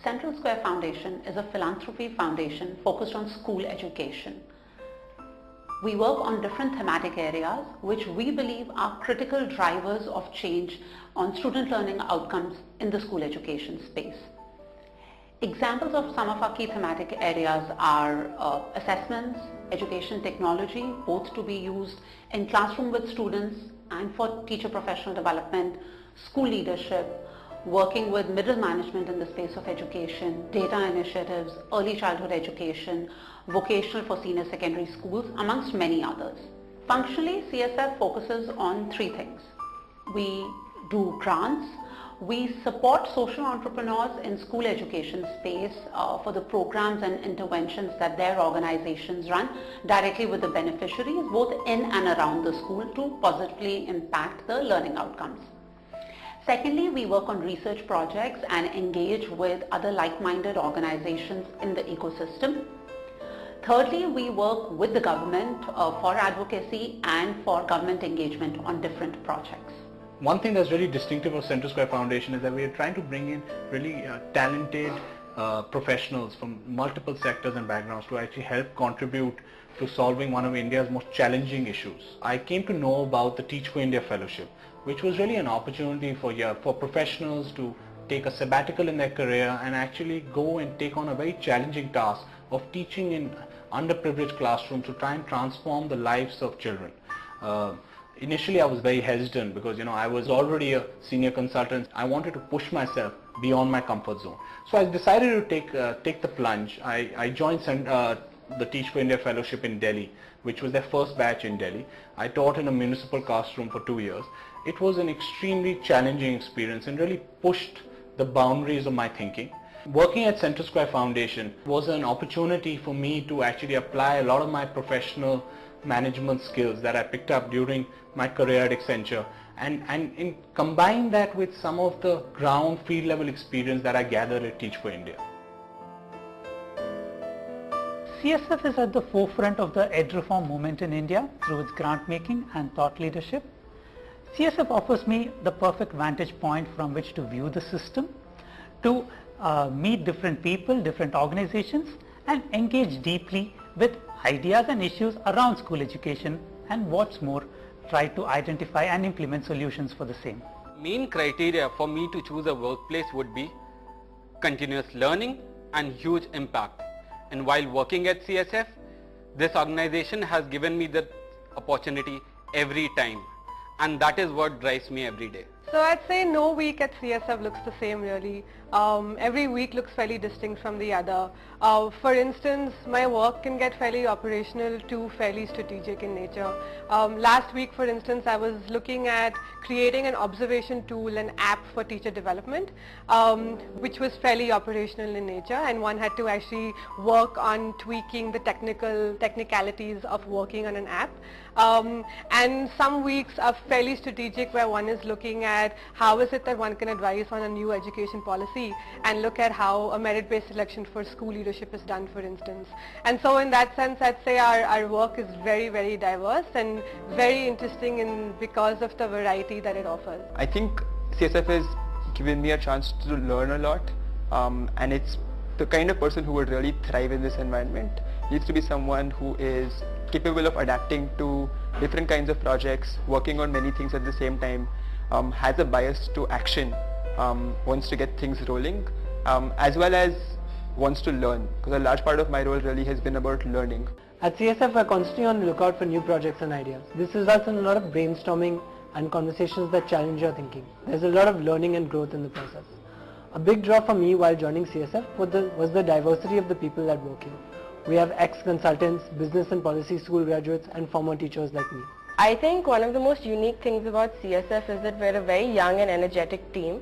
Central Square Foundation is a philanthropy foundation focused on school education. We work on different thematic areas which we believe are critical drivers of change on student learning outcomes in the school education space. Examples of some of our key thematic areas are assessments, education technology, both to be used in classroom with students and for teacher professional development, school leadership, working with middle management in the space of education, data initiatives, early childhood education, vocational for senior secondary schools, amongst many others. Functionally, CSF focuses on three things. We do grants. We support social entrepreneurs in school education space for the programs and interventions that their organizations run directly with the beneficiaries, both in and around the school, to positively impact the learning outcomes. Secondly, we work on research projects and engage with other like-minded organizations in the ecosystem. Thirdly, we work with the government for advocacy and for government engagement on different projects. One thing that's really distinctive of Central Square Foundation is that we are trying to bring in really talented professionals from multiple sectors and backgrounds to actually help contribute to solving one of India's most challenging issues. I came to know about the Teach for India Fellowship, which was really an opportunity for professionals to take a sabbatical in their career and actually go and take on a very challenging task of teaching in underprivileged classrooms to try and transform the lives of children. Initially I was very hesitant because I was already a senior consultant. I wanted to push myself beyond my comfort zone. So I decided to take the plunge. I joined the Teach for India Fellowship in Delhi, which was their first batch in Delhi. I taught in a municipal classroom for 2 years. It was an extremely challenging experience and really pushed the boundaries of my thinking. Working at Central Square Foundation was an opportunity for me to actually apply a lot of my professional management skills that I picked up during my career at Accenture and combine that with some of the ground field level experience that I gathered at Teach for India. CSF is at the forefront of the ed reform movement in India through its grant making and thought leadership. CSF offers me the perfect vantage point from which to view the system, to meet different people, different organizations, and engage deeply with ideas and issues around school education, and what's more, try to identify and implement solutions for the same. Main criteria for me to choose a workplace would be continuous learning and huge impact. And while working at CSF, this organization has given me the opportunity every time, and that is what drives me every day. So I'd say no week at CSF looks the same really. Every week looks fairly distinct from the other. For instance, my work can get fairly operational to fairly strategic in nature. Last week, for instance, I was looking at creating an observation tool, an app for teacher development, which was fairly operational in nature, and one had to actually work on tweaking the technicalities of working on an app. And some weeks are fairly strategic, where one is looking at how is it that one can advise on a new education policy and look at how a merit-based selection for school leadership is done, for instance. And so in that sense, I'd say our work is very, very diverse and very interesting because of the variety that it offers. I think CSF has given me a chance to learn a lot, and it's the kind of person who would really thrive in this environment. Needs to be someone who is capable of adapting to different kinds of projects, working on many things at the same time, has a bias to action, wants to get things rolling, as well as wants to learn, because a large part of my role really has been about learning. At CSF, we're constantly on the lookout for new projects and ideas. This results in a lot of brainstorming and conversations that challenge your thinking. There's a lot of learning and growth in the process. A big draw for me while joining CSF was the diversity of the people that work here. We have ex-consultants, business and policy school graduates, and former teachers like me. I think one of the most unique things about CSF is that we're a very young and energetic team.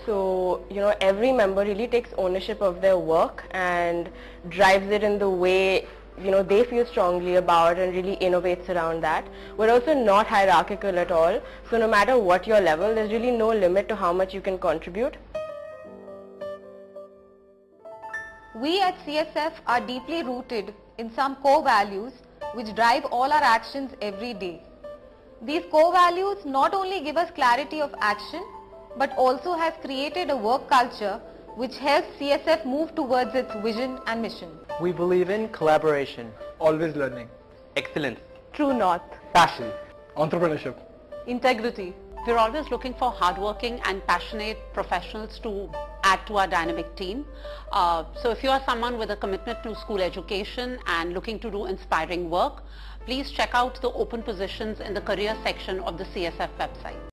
So, every member really takes ownership of their work and drives it in the way, they feel strongly about, and really innovates around that. We're also not hierarchical at all. So no matter what your level, there's really no limit to how much you can contribute. We at CSF are deeply rooted in some core values which drive all our actions every day. These core values not only give us clarity of action, but also has created a work culture which helps CSF move towards its vision and mission. We believe in collaboration, Always learning. Excellence. True north. Passion. Entrepreneurship. Integrity. We're always looking for hardworking and passionate professionals to add to our dynamic team. So if you are someone with a commitment to school education and looking to do inspiring work, please check out the open positions in the career section of the CSF website.